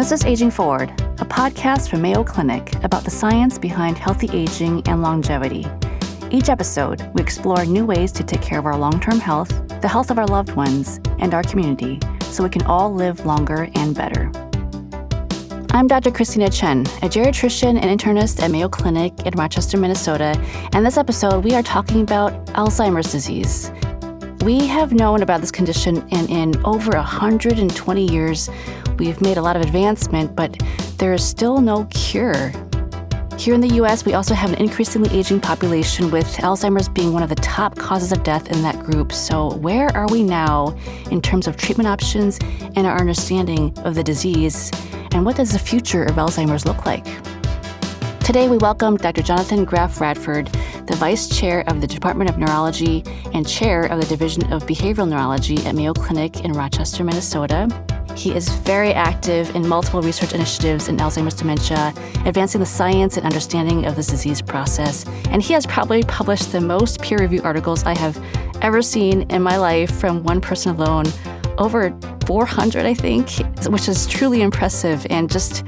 This is Aging Forward, a podcast from Mayo Clinic about the science behind healthy aging and longevity. Each episode, we explore new ways to take care of our long-term health, the health of our loved ones, and our community, so we can all live longer and better. I'm Dr. Christina Chen, a geriatrician and internist at Mayo Clinic in Rochester, Minnesota, and this episode we are talking about Alzheimer's disease. We have known about this condition, and in over 120 years, we've made a lot of advancement, but there is still no cure. Here in the U.S., we also have an increasingly aging population, with Alzheimer's being one of the top causes of death in that group. So where are we now in terms of treatment options and our understanding of the disease? And what does the future of Alzheimer's look like? Today, we welcome Dr. Jonathan Graff Radford, the Vice Chair of the Department of Neurology and Chair of the Division of Behavioral Neurology at Mayo Clinic in Rochester, Minnesota. He is very active in multiple research initiatives in Alzheimer's dementia, advancing the science and understanding of this disease process. And he has probably published the most peer-reviewed articles I have ever seen in my life from one person alone, over 400, I think, which is truly impressive and just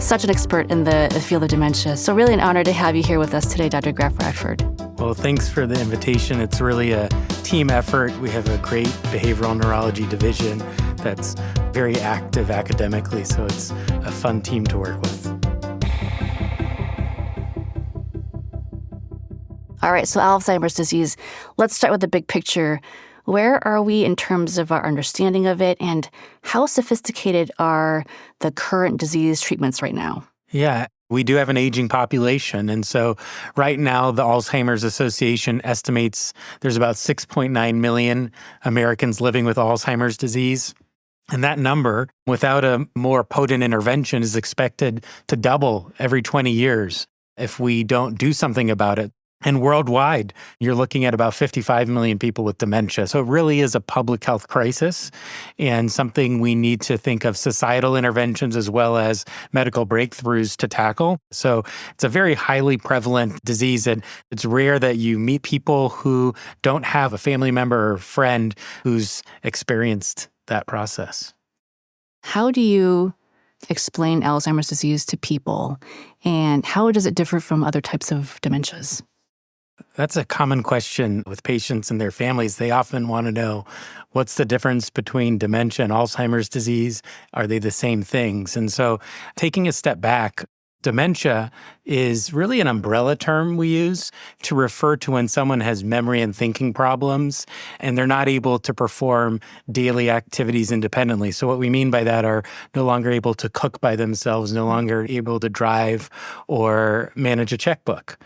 such an expert in the field of dementia. So really an honor to have you here with us today, Dr. Graff Radford. Well, thanks for the invitation. It's really a team effort. We have a great behavioral neurology division that's very active academically, so it's a fun team to work with. All right, so Alzheimer's disease. Let's start with the big picture. Where are we in terms of our understanding of it, and how sophisticated are the current disease treatments right now? Yeah, we do have an aging population. And so right now, the Alzheimer's Association estimates there's about 6.9 million Americans living with Alzheimer's disease. And that number, without a more potent intervention, is expected to double every 20 years if we don't do something about it. And worldwide, you're looking at about 55 million people with dementia. So it really is a public health crisis and something we need to think of societal interventions as well as medical breakthroughs to tackle. So it's a very highly prevalent disease, and it's rare that you meet people who don't have a family member or friend who's experienced that process. How do you explain Alzheimer's disease to people, and how does it differ from other types of dementias? That's a common question with patients and their families. They often want to know, what's the difference between dementia and Alzheimer's disease? Are they the same things? And so taking a step back, dementia is really an umbrella term we use to refer to when someone has memory and thinking problems and they're not able to perform daily activities independently. So what we mean by that are no longer able to cook by themselves, no longer able to drive or manage a checkbook.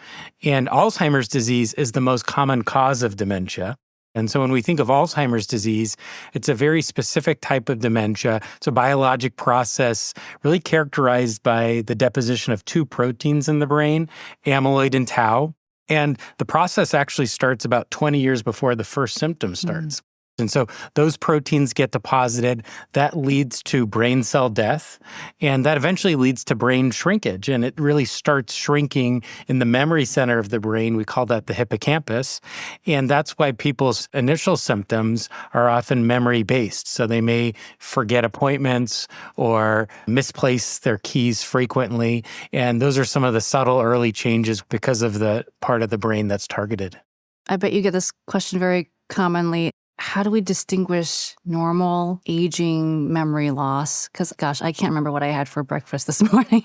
And Alzheimer's disease is the most common cause of dementia. And so when we think of Alzheimer's disease, it's a very specific type of dementia. It's a biologic process really characterized by the deposition of two proteins in the brain, amyloid and tau. And the process actually starts about 20 years before the first symptom starts. And so those proteins get deposited. That leads to brain cell death, and that eventually leads to brain shrinkage. And it really starts shrinking in the memory center of the brain. We call that the hippocampus. And that's why people's initial symptoms are often memory-based. So they may forget appointments or misplace their keys frequently. And those are some of the subtle early changes because of the part of the brain that's targeted. I bet you get this question very commonly. How do we distinguish normal aging memory loss? Because, gosh, I can't remember what I had for breakfast this morning,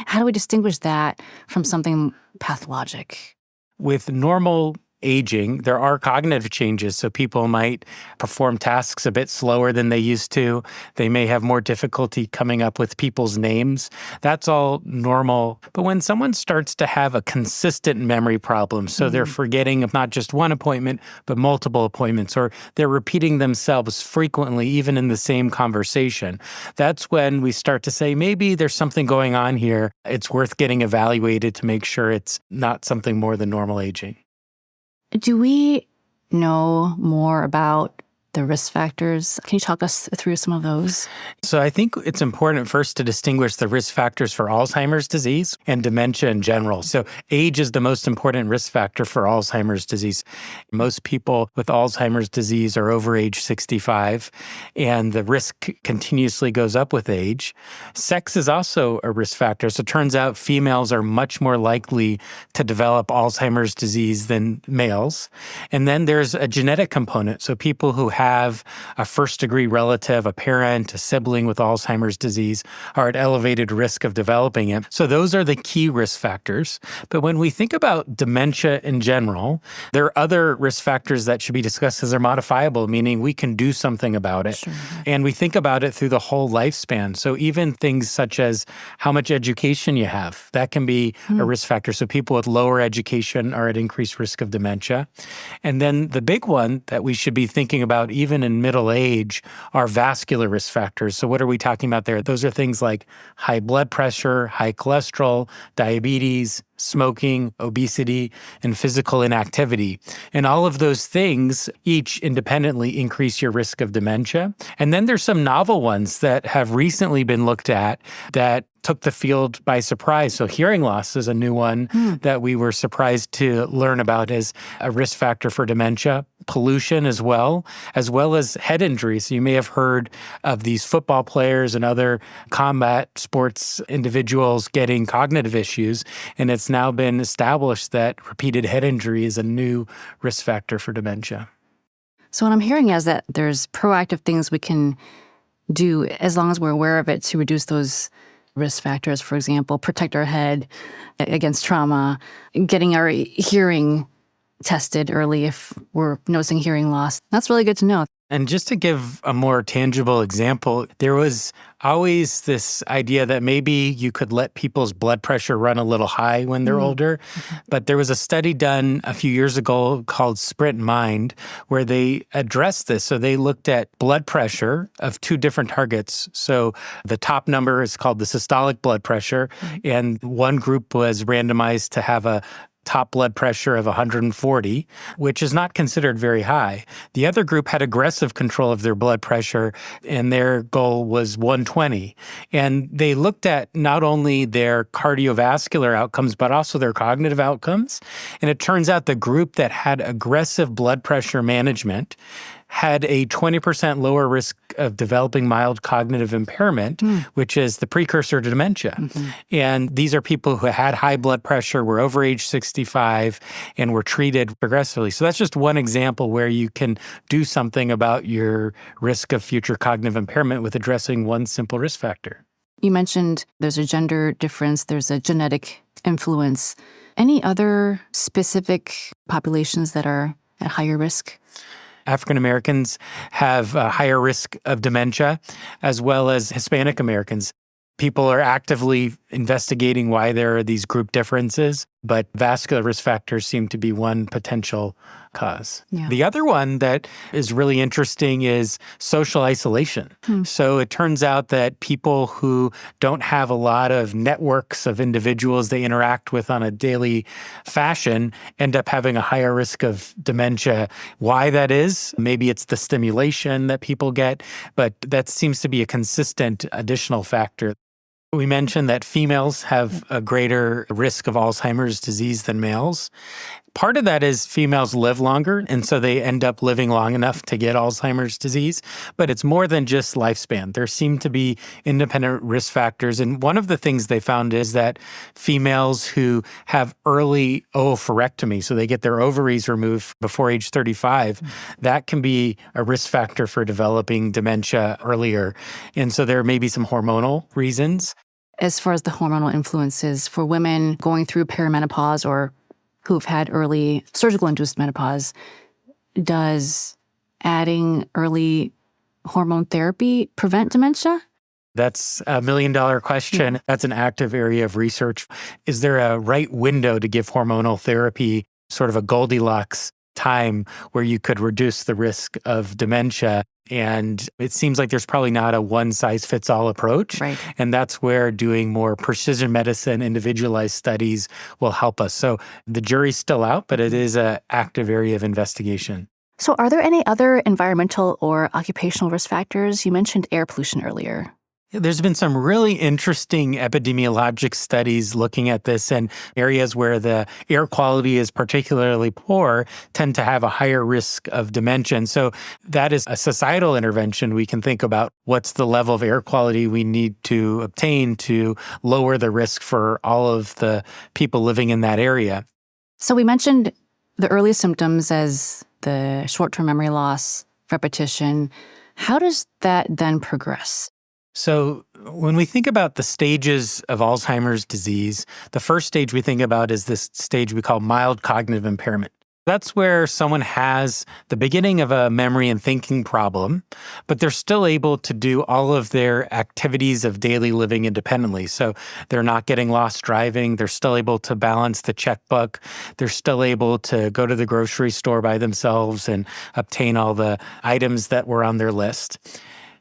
How do we distinguish that from something pathologic? With normal aging, there are cognitive changes. So people might perform tasks a bit slower than they used to. They may have more difficulty coming up with people's names. That's all normal. But when someone starts to have a consistent memory problem, so they're forgetting of not just one appointment, but multiple appointments, or they're repeating themselves frequently, even in the same conversation, that's when we start to say, maybe there's something going on here. It's worth getting evaluated to make sure it's not something more than normal aging. Do we know more about the risk factors. Can you talk us through some of those? So I think it's important first to distinguish the risk factors for Alzheimer's disease and dementia in general. So age is the most important risk factor for Alzheimer's disease. Most people with Alzheimer's disease are over age 65, and the risk continuously goes up with age. Sex is also a risk factor. So it turns out females are much more likely to develop Alzheimer's disease than males. And then there's a genetic component. So people who have a first-degree relative, a parent, a sibling with Alzheimer's disease are at elevated risk of developing it. So those are the key risk factors. But when we think about dementia in general, there are other risk factors that should be discussed as they're modifiable, meaning we can do something about it. Sure. And we think about it through the whole lifespan. So even things such as how much education you have, that can be a risk factor. So people with lower education are at increased risk of dementia. And then the big one that we should be thinking about even in middle age are vascular risk factors. So what are we talking about there? Those are things like high blood pressure, high cholesterol, diabetes, smoking, obesity, and physical inactivity. And all of those things each independently increase your risk of dementia. And then there's some novel ones that have recently been looked at that took the field by surprise. So hearing loss is a new one that we were surprised to learn about as a risk factor for dementia. Pollution as well as head injuries. So you may have heard of these football players and other combat sports individuals getting cognitive issues. And it's now been established that repeated head injury is a new risk factor for dementia. So what I'm hearing is that there's proactive things we can do as long as we're aware of it to reduce those risk factors. For example, protect our head against trauma, getting our hearing tested early if we're noticing hearing loss. That's really good to know. And just to give a more tangible example, there was always this idea that maybe you could let people's blood pressure run a little high when they're older. But there was a study done a few years ago called Sprint Mind where they addressed this. So they looked at blood pressure of two different targets. So the top number is called the systolic blood pressure, and one group was randomized to have a top blood pressure of 140, which is not considered very high. The other group had aggressive control of their blood pressure, and their goal was 120. And they looked at not only their cardiovascular outcomes, but also their cognitive outcomes. And it turns out the group that had aggressive blood pressure management had a 20% lower risk of developing mild cognitive impairment, which is the precursor to dementia. And these are people who had high blood pressure, were over age 65, and were treated progressively. So that's just one example where you can do something about your risk of future cognitive impairment with addressing one simple risk factor. You mentioned there's a gender difference, there's a genetic influence. Any other specific populations that are at higher risk? African Americans have a higher risk of dementia, as well as Hispanic Americans. People are actively investigating why there are these group differences, but vascular risk factors seem to be one potential cause. Yeah. The other one that is really interesting is social isolation. So it turns out that people who don't have a lot of networks of individuals they interact with on a daily fashion end up having a higher risk of dementia. Why that is, maybe it's the stimulation that people get, but that seems to be a consistent additional factor. We mentioned that females have a greater risk of Alzheimer's disease than males. Part of that is females live longer, and so they end up living long enough to get Alzheimer's disease. But it's more than just lifespan. There seem to be independent risk factors. And one of the things they found is that females who have early oophorectomy, so they get their ovaries removed before age 35, that can be a risk factor for developing dementia earlier. And so there may be some hormonal reasons. As far as the hormonal influences for women going through perimenopause or who've had early surgical-induced menopause, does adding early hormone therapy prevent dementia? That's a $1 million question. That's an active area of research. Is there a right window to give hormonal therapy, sort of a Goldilocks time where you could reduce the risk of dementia? And it seems like there's probably not a one-size-fits-all approach. Right. And that's where doing more precision medicine, individualized studies will help us. So the jury's still out, but it is an active area of investigation. So, are there any other environmental or occupational risk factors? You mentioned air pollution earlier. There's been some really interesting epidemiologic studies looking at this, and areas where the air quality is particularly poor tend to have a higher risk of dementia. And so that is a societal intervention. We can think about what's the level of air quality we need to obtain to lower the risk for all of the people living in that area. So, we mentioned the early symptoms as the short-term memory loss, repetition. How does that then progress? So when we think about the stages of Alzheimer's disease, the first stage we think about is this stage we call mild cognitive impairment. That's where someone has the beginning of a memory and thinking problem, but they're still able to do all of their activities of daily living independently. So they're not getting lost driving. They're still able to balance the checkbook. They're still able to go to the grocery store by themselves and obtain all the items that were on their list.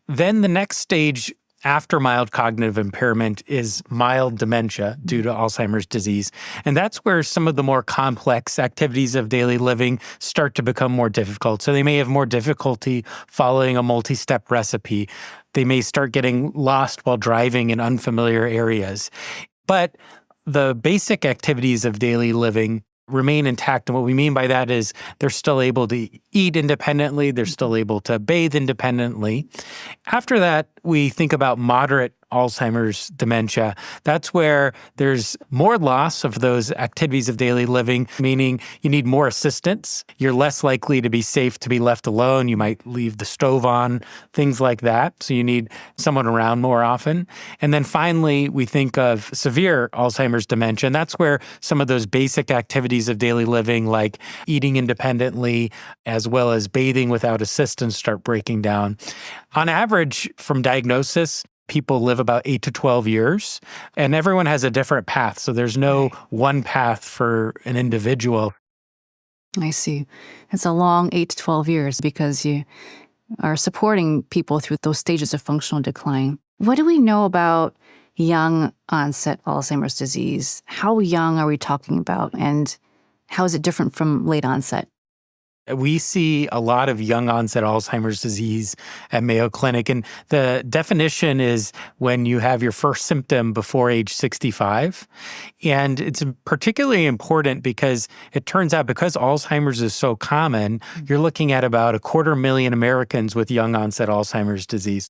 Then the next stage after mild cognitive impairment is mild dementia due to Alzheimer's disease. And that's where some of the more complex activities of daily living start to become more difficult. So they may have more difficulty following a multi-step recipe. They may start getting lost while driving in unfamiliar areas. But the basic activities of daily living remain intact. And what we mean by that is they're still able to eat independently. They're still able to bathe independently. After that, we think about moderate Alzheimer's dementia. That's where there's more loss of those activities of daily living, meaning you need more assistance. You're less likely to be safe to be left alone. You might leave the stove on, things like that. So you need someone around more often. And then finally, we think of severe Alzheimer's dementia. And that's where some of those basic activities of daily living, like eating independently, as well as bathing without assistance, start breaking down. On average, from diagnosis, people live about 8 to 12 years, and everyone has a different path. So there's no one path for an individual. I see. It's a long 8 to 12 years because you are supporting people through those stages of functional decline. What do we know about young onset Alzheimer's disease? How young are we talking about, and how is it different from late onset? We see a lot of young onset Alzheimer's disease at Mayo Clinic. And the definition is when you have your first symptom before age 65. And it's particularly important because it turns out because Alzheimer's is so common, you're looking at about 250,000 Americans with young onset Alzheimer's disease.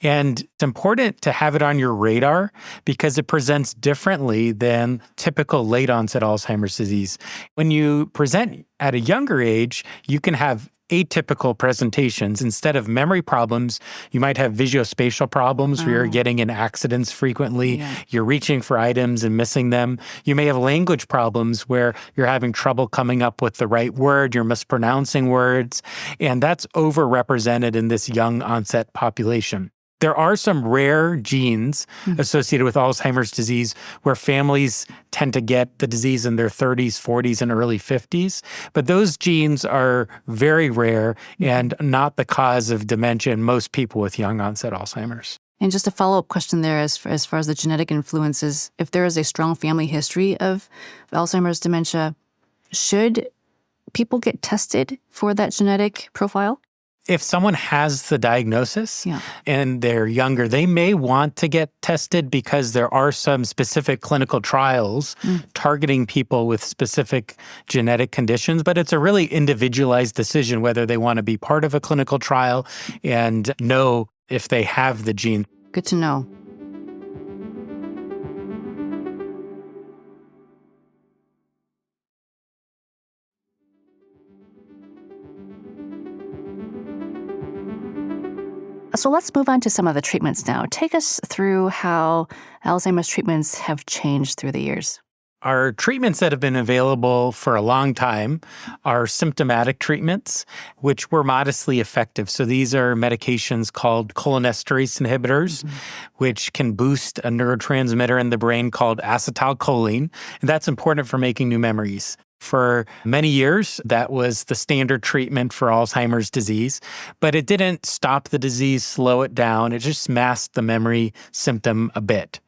And it's important to have it on your radar because it presents differently than typical late onset Alzheimer's disease. When you present at a younger age, you can have atypical presentations. Instead of memory problems, you might have visuospatial problems where you're getting in accidents frequently. Yeah. You're reaching for items and missing them. You may have language problems where you're having trouble coming up with the right word, you're mispronouncing words, and that's overrepresented in this young onset population. There are some rare genes associated with Alzheimer's disease where families tend to get the disease in their 30s, 40s, and early 50s. But those genes are very rare and not the cause of dementia in most people with young onset Alzheimer's. And just a follow-up question there as far as the genetic influences, if there is a strong family history of Alzheimer's dementia, should people get tested for that genetic profile? If someone has the diagnosis and they're younger, they may want to get tested because there are some specific clinical trials targeting people with specific genetic conditions, but it's a really individualized decision whether they want to be part of a clinical trial and know if they have the gene. Good to know. So let's move on to some of the treatments now. Take us through how Alzheimer's treatments have changed through the years. Our treatments that have been available for a long time are symptomatic treatments, which were modestly effective. So these are medications called cholinesterase inhibitors, which can boost a neurotransmitter in the brain called acetylcholine. And that's important for making new memories. For many years, that was the standard treatment for Alzheimer's disease, but it didn't stop the disease, slow it down. It just masked the memory symptom a bit.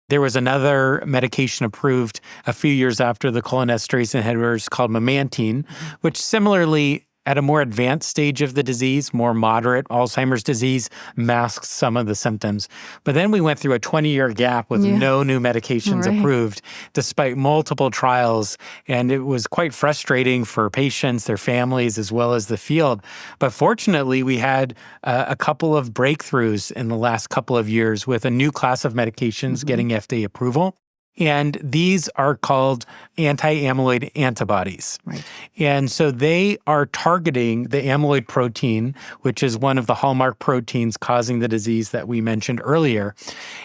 There was another medication approved a few years after the cholinesterase inhibitors called memantine, which similarly At a more advanced stage of the disease, more moderate Alzheimer's disease masks some of the symptoms. But then we went through a 20-year gap with no new medications approved, despite multiple trials. And it was quite frustrating for patients, their families, as well as the field. But fortunately, we had a couple of breakthroughs in the last couple of years with a new class of medications getting FDA approval. And these are called anti-amyloid antibodies. Right. And so they are targeting the amyloid protein, which is one of the hallmark proteins causing the disease that we mentioned earlier.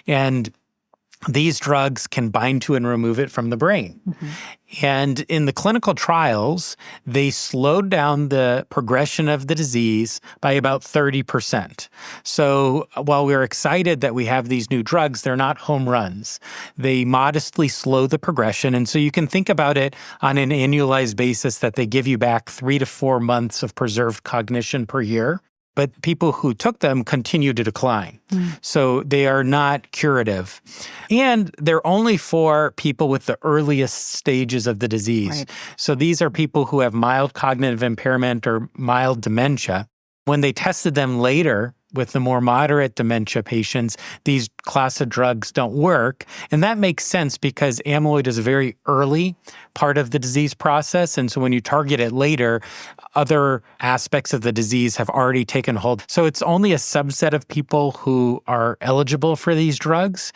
And these drugs can bind to and remove it from the brain. And in the clinical trials, they slowed down the progression of the disease by about 30%. So while we're excited that we have these new drugs, they're not home runs. They modestly slow the progression. And so you can think about it on an annualized basis that they give you back 3 to 4 months of preserved cognition per year. But people who took them continue to decline. So they are not curative. And they're only for people with the earliest stages of the disease. Right. So these are people who have mild cognitive impairment or mild dementia. When they tested them later with the more moderate dementia patients, these class of drugs don't work. And that makes sense because amyloid is a very early part of the disease process. And so when you target it later, other aspects of the disease have already taken hold. So it's only a subset of people who are eligible for these drugs.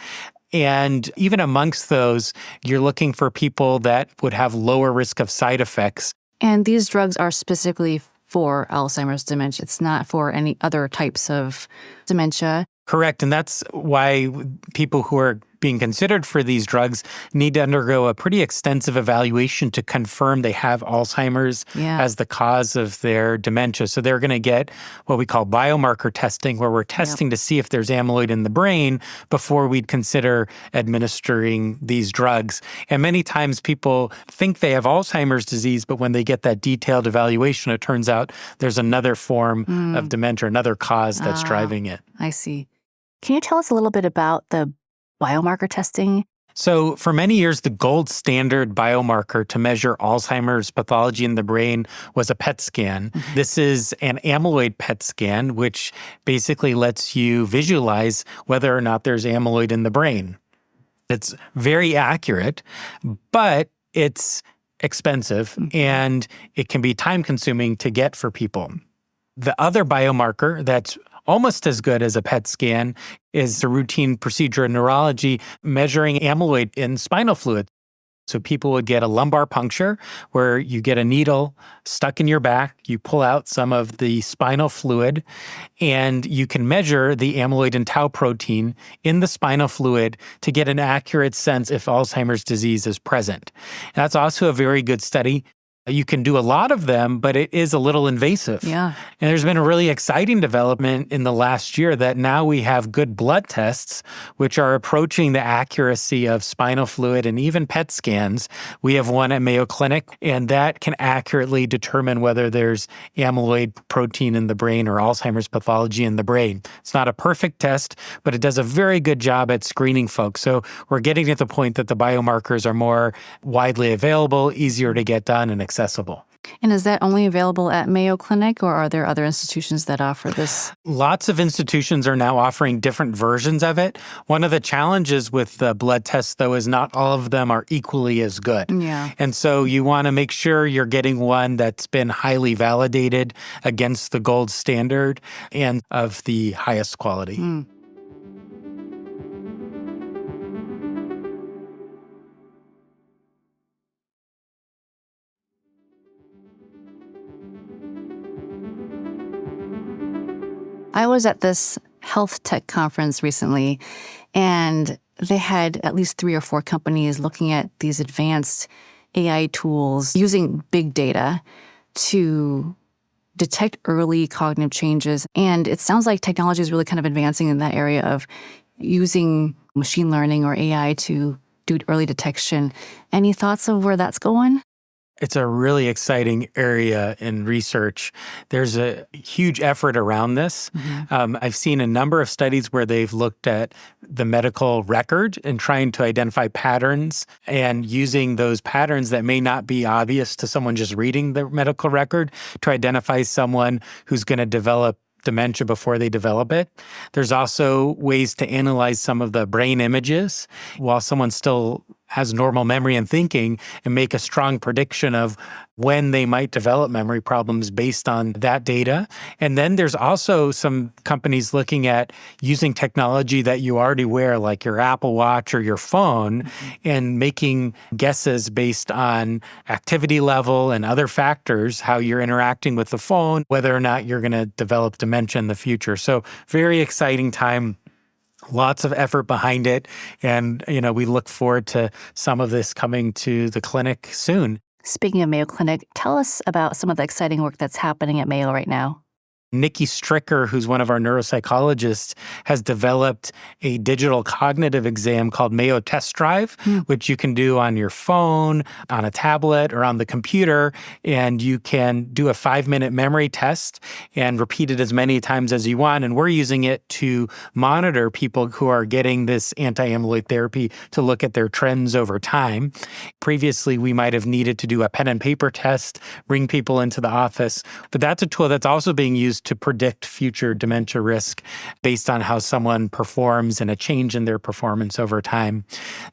And even amongst those, you're looking for people that would have lower risk of side effects. And these drugs are specifically for Alzheimer's dementia. It's not for any other types of dementia. Correct. And that's why people who are being considered for these drugs need to undergo a pretty extensive evaluation to confirm they have Alzheimer's as the cause of their dementia. So they're going to get what we call biomarker testing, where we're testing to see if there's amyloid in the brain before we'd consider administering these drugs. And many times people think they have Alzheimer's disease, but when they get that detailed evaluation, it turns out there's another form of dementia, another cause that's driving it. I see. Can you tell us a little bit about the biomarker testing? So for many years, the gold standard biomarker to measure Alzheimer's pathology in the brain was a PET scan. This is an amyloid PET scan, which basically lets you visualize whether or not there's amyloid in the brain. It's very accurate, but it's expensive and it can be time-consuming to get for people. The other biomarker that's almost as good as a PET scan is a routine procedure in neurology measuring amyloid in spinal fluid. So people would get a lumbar puncture where you get a needle stuck in your back, you pull out some of the spinal fluid, and you can measure the amyloid and tau protein in the spinal fluid to get an accurate sense if Alzheimer's disease is present. That's also a very good study. You can do a lot of them, but it is a little invasive. Yeah. And there's been a really exciting development in the last year that now we have good blood tests, which are approaching the accuracy of spinal fluid and even PET scans. We have one at Mayo Clinic, and that can accurately determine whether there's amyloid protein in the brain or Alzheimer's pathology in the brain. It's not a perfect test, but it does a very good job at screening folks. So we're getting to the point that the biomarkers are more widely available, easier to get done, and accessible. And is that only available at Mayo Clinic, or are there other institutions that offer this? Lots of institutions are now offering different versions of it. One of the challenges with the blood tests, though, is not all of them are equally as good. Yeah. And so you want to make sure you're getting one that's been highly validated against the gold standard and of the highest quality. I was at this health tech conference recently, and they had at least 3 or 4 companies looking at these advanced AI tools using big data to detect early cognitive changes. And it sounds like technology is really kind of advancing in that area of using machine learning or AI to do early detection. Any thoughts of where that's going? It's a really exciting area in research. There's a huge effort around this. I've seen a number of studies where they've looked at the medical record and trying to identify patterns and using those patterns that may not be obvious to someone just reading the medical record to identify someone who's going to develop dementia before they develop it. There's also ways to analyze some of the brain images while someone still has normal memory and thinking and make a strong prediction of when they might develop memory problems based on that data. And then there's also some companies looking at using technology that you already wear, like your Apple Watch or your phone, and making guesses based on activity level and other factors, how you're interacting with the phone, whether or not you're going to develop dementia in the future. So very exciting time. Lots of effort behind it. And, we look forward to some of this coming to the clinic soon. Speaking of Mayo Clinic, tell us about some of the exciting work that's happening at Mayo right now. Nikki Stricker, who's one of our neuropsychologists, has developed a digital cognitive exam called Mayo Test Drive, which you can do on your phone, on a tablet, or on the computer. And you can do a 5-minute memory test and repeat it as many times as you want. And we're using it to monitor people who are getting this anti-amyloid therapy to look at their trends over time. Previously, we might have needed to do a pen and paper test, bring people into the office. But that's a tool that's also being used to predict future dementia risk based on how someone performs and a change in their performance over time.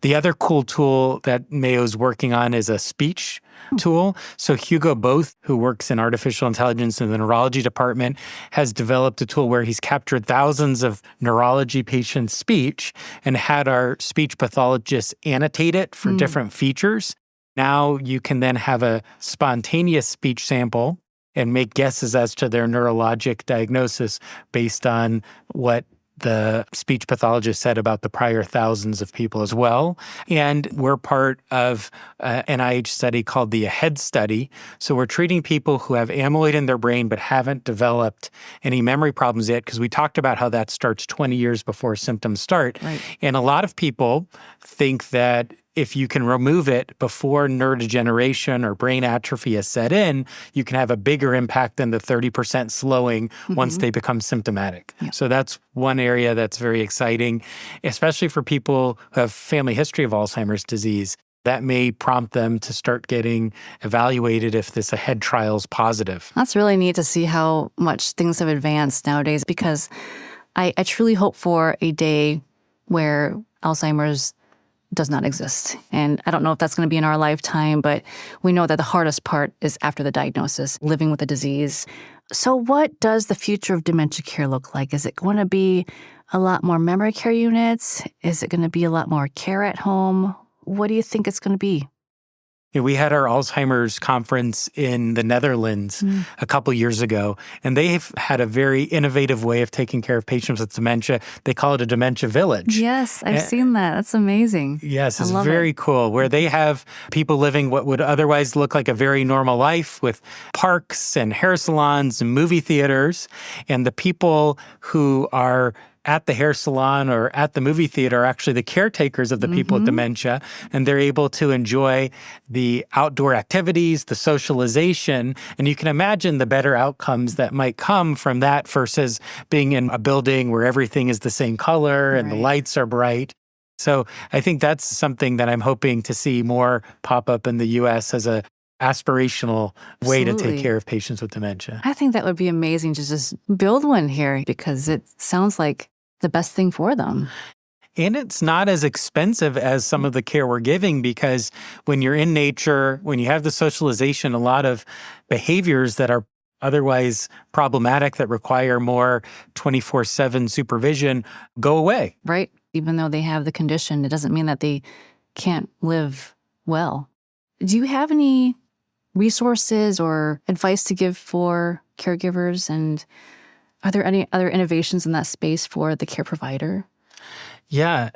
The other cool tool that Mayo's working on is a speech tool. So Hugo Both, who works in artificial intelligence in the neurology department, has developed a tool where he's captured thousands of neurology patients' speech and had our speech pathologists annotate it for different features. Now you can then have a spontaneous speech sample and make guesses as to their neurologic diagnosis based on what the speech pathologist said about the prior thousands of people as well. And we're part of an NIH study called the AHEAD study. So we're treating people who have amyloid in their brain but haven't developed any memory problems yet, because we talked about how that starts 20 years before symptoms start. Right. And a lot of people think that if you can remove it before neurodegeneration or brain atrophy has set in, you can have a bigger impact than the 30% slowing once they become symptomatic. Yeah. So that's one area that's very exciting, especially for people who have family history of Alzheimer's disease. That may prompt them to start getting evaluated if this AHEAD trial is positive. That's really neat to see how much things have advanced nowadays, because I truly hope for a day where Alzheimer's does not exist. And I don't know if that's going to be in our lifetime, but we know that the hardest part is after the diagnosis, living with the disease. So what does the future of dementia care look like? Is it going to be a lot more memory care units? Is it going to be a lot more care at home? What do you think it's going to be? We had our Alzheimer's conference in the Netherlands a couple years ago, and they've had a very innovative way of taking care of patients with dementia. They call it a dementia village. Yes, I've seen that. That's amazing. Yes, it's very cool, where they have people living what would otherwise look like a very normal life with parks and hair salons and movie theaters. And the people who are at the hair salon or at the movie theater are actually the caretakers of the people with dementia, and they're able to enjoy the outdoor activities, the socialization, and you can imagine the better outcomes that might come from that versus being in a building where everything is the same color and the lights are bright. So I think that's something that I'm hoping to see more pop up in the U.S. as a aspirational way to take care of patients with dementia. I think that would be amazing to just build one here, because it sounds like the best thing for them. And it's not as expensive as some of the care we're giving, because when you're in nature, when you have the socialization, a lot of behaviors that are otherwise problematic that require more 24/7 supervision go away. Right. Even though they have the condition, it doesn't mean that they can't live well. Do you have any resources or advice to give for caregivers? And are there any other innovations in that space for the care provider? Yeah.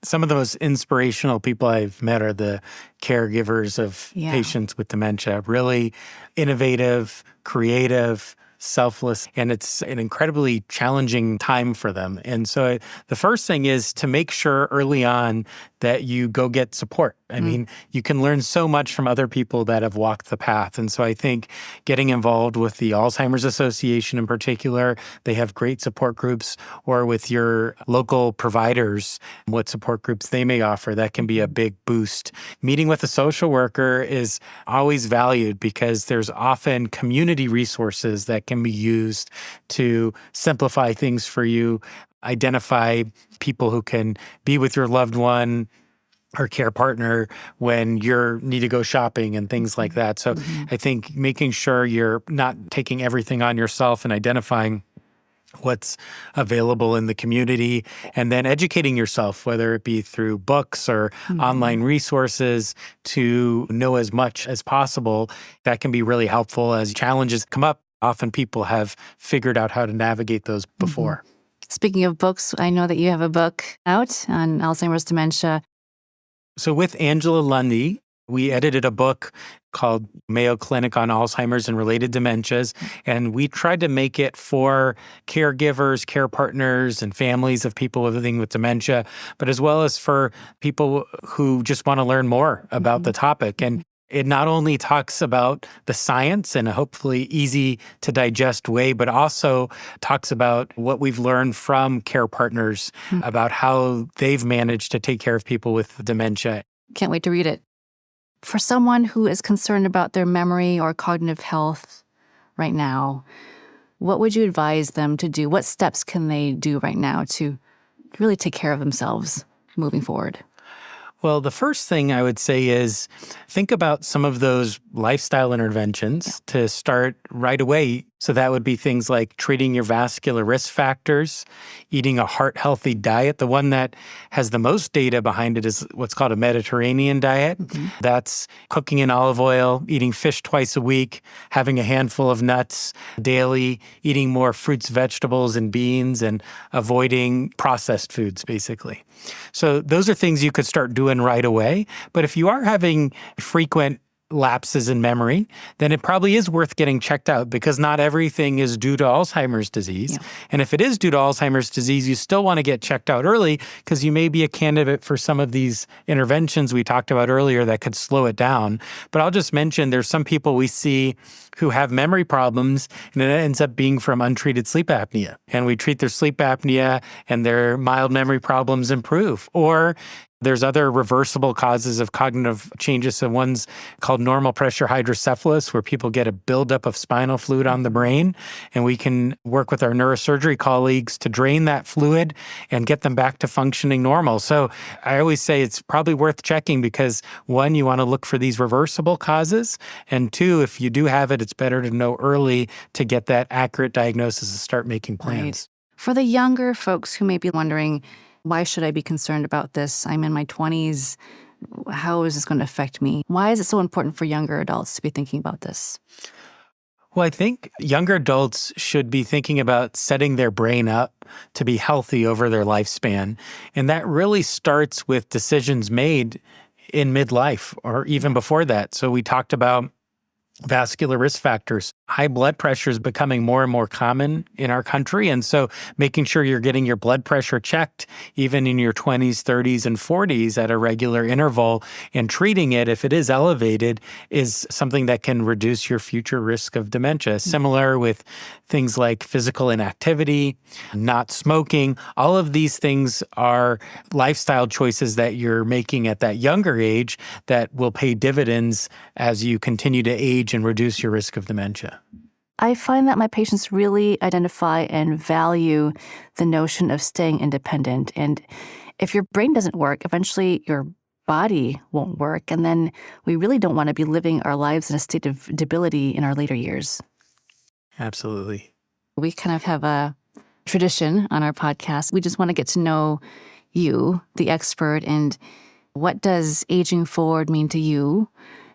Some of the most inspirational people I've met are the caregivers of patients with dementia. Really innovative, creative, selfless, and it's an incredibly challenging time for them. And so the first thing is to make sure early on that you go get support. I mean, you can learn so much from other people that have walked the path. And so I think getting involved with the Alzheimer's Association in particular, they have great support groups, or with your local providers, what support groups they may offer, that can be a big boost. Meeting with a social worker is always valued because there's often community resources that can be used to simplify things for you, identify people who can be with your loved one or care partner when you need to go shopping and things like that. So I think making sure you're not taking everything on yourself and identifying what's available in the community, and then educating yourself, whether it be through books or online resources, to know as much as possible. That can be really helpful as challenges come up. Often people have figured out how to navigate those before. Speaking of books, I know that you have a book out on Alzheimer's dementia. So with Angela Lundy, we edited a book called Mayo Clinic on Alzheimer's and Related Dementias, and we tried to make it for caregivers, care partners, and families of people living with dementia, but as well as for people who just want to learn more about the topic. And it not only talks about the science in a hopefully easy to digest way, but also talks about what we've learned from care partners about how they've managed to take care of people with dementia. Can't wait to read it. For someone who is concerned about their memory or cognitive health right now, what would you advise them to do? What steps can they do right now to really take care of themselves moving forward? Well, the first thing I would say is think about some of those lifestyle interventions to start right away. So that would be things like treating your vascular risk factors, eating a heart-healthy diet. The one that has the most data behind it is what's called a Mediterranean diet. That's cooking in olive oil, eating fish twice a week, having a handful of nuts daily, eating more fruits, vegetables, and beans, and avoiding processed foods, basically. So those are things you could start doing right away. But if you are having frequent lapses in memory, then it probably is worth getting checked out, because not everything is due to Alzheimer's disease. And if it is due to Alzheimer's disease, you still want to get checked out early, because you may be a candidate for some of these interventions we talked about earlier that could slow it down. But I'll just mention there's some people we see who have memory problems, and it ends up being from untreated sleep apnea. And we treat their sleep apnea and their mild memory problems improve. Or there's other reversible causes of cognitive changes. So one's called normal pressure hydrocephalus, where people get a buildup of spinal fluid on the brain. And we can work with our neurosurgery colleagues to drain that fluid and get them back to functioning normal. So I always say it's probably worth checking, because one, you want to look for these reversible causes. And two, if you do have it, it's better to know early to get that accurate diagnosis and start making plans. Right. For the younger folks who may be wondering, why should I be concerned about this? I'm in my 20s. How is this going to affect me? Why is it so important for younger adults to be thinking about this? Well, I think younger adults should be thinking about setting their brain up to be healthy over their lifespan. And that really starts with decisions made in midlife or even before that. So we talked about vascular risk factors. High blood pressure is becoming more and more common in our country. And so making sure you're getting your blood pressure checked, even in your 20s, 30s, and 40s at a regular interval, and treating it if it is elevated is something that can reduce your future risk of dementia. Similar with things like physical inactivity, not smoking. All of these things are lifestyle choices that you're making at that younger age that will pay dividends as you continue to age and reduce your risk of dementia. I find that my patients really identify and value the notion of staying independent. And if your brain doesn't work, eventually your body won't work. And then we really don't want to be living our lives in a state of debility in our later years. Absolutely. We kind of have a tradition on our podcast. We just want to get to know you, the expert, and what does aging forward mean to you?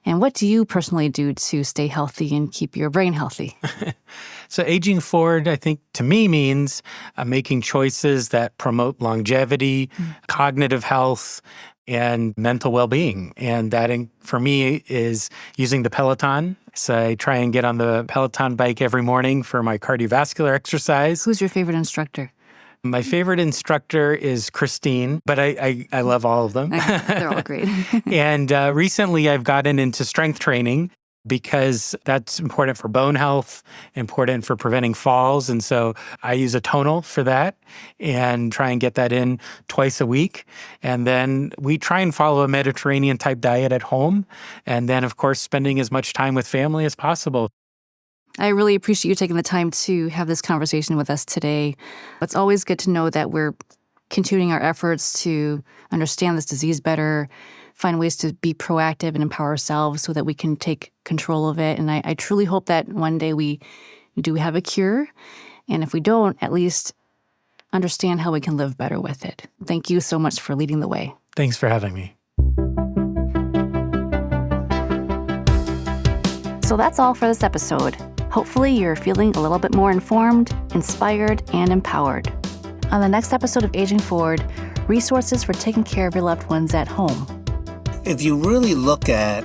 And what do you personally do to stay healthy and keep your brain healthy? So aging forward, I think, to me means making choices that promote longevity, cognitive health, and mental well-being. And that, for me, is using the Peloton. So I try and get on the Peloton bike every morning for my cardiovascular exercise. Who's your favorite instructor? My favorite instructor is Christine, but I love all of them. They're all great. And recently I've gotten into strength training because that's important for bone health, important for preventing falls. And so I use a tonal for that and try and get that in twice a week. And then we try and follow a Mediterranean type diet at home. And then, of course, spending as much time with family as possible. I really appreciate you taking the time to have this conversation with us today. It's always good to know that we're continuing our efforts to understand this disease better, find ways to be proactive and empower ourselves so that we can take control of it. And I truly hope that one day we do have a cure. And if we don't, at least understand how we can live better with it. Thank you so much for leading the way. Thanks for having me. So that's all for this episode. Hopefully you're feeling a little bit more informed, inspired, and empowered. On the next episode of Aging Forward, resources for taking care of your loved ones at home. If you really look at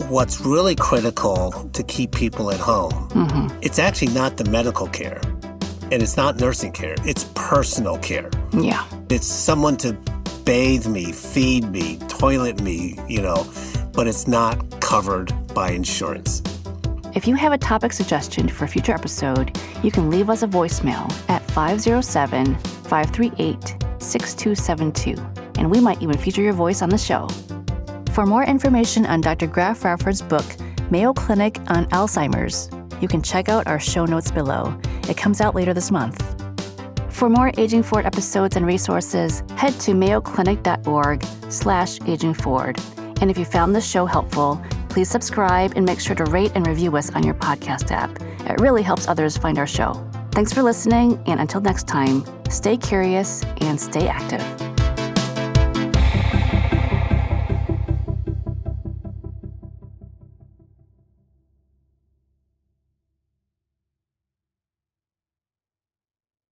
what's really critical to keep people at home, it's actually not the medical care, and it's not nursing care. It's personal care. Yeah. It's someone to bathe me, feed me, toilet me, but it's not covered by insurance. If you have a topic suggestion for a future episode, you can leave us a voicemail at 507-538-6272, and we might even feature your voice on the show. For more information on Dr. Graf Radford's book, Mayo Clinic on Alzheimer's, you can check out our show notes below. It comes out later this month. For more Aging Forward episodes and resources, head to mayoclinic.org/agingforward. And if you found this show helpful, please subscribe and make sure to rate and review us on your podcast app. It really helps others find our show. Thanks for listening, and until next time, stay curious and stay active.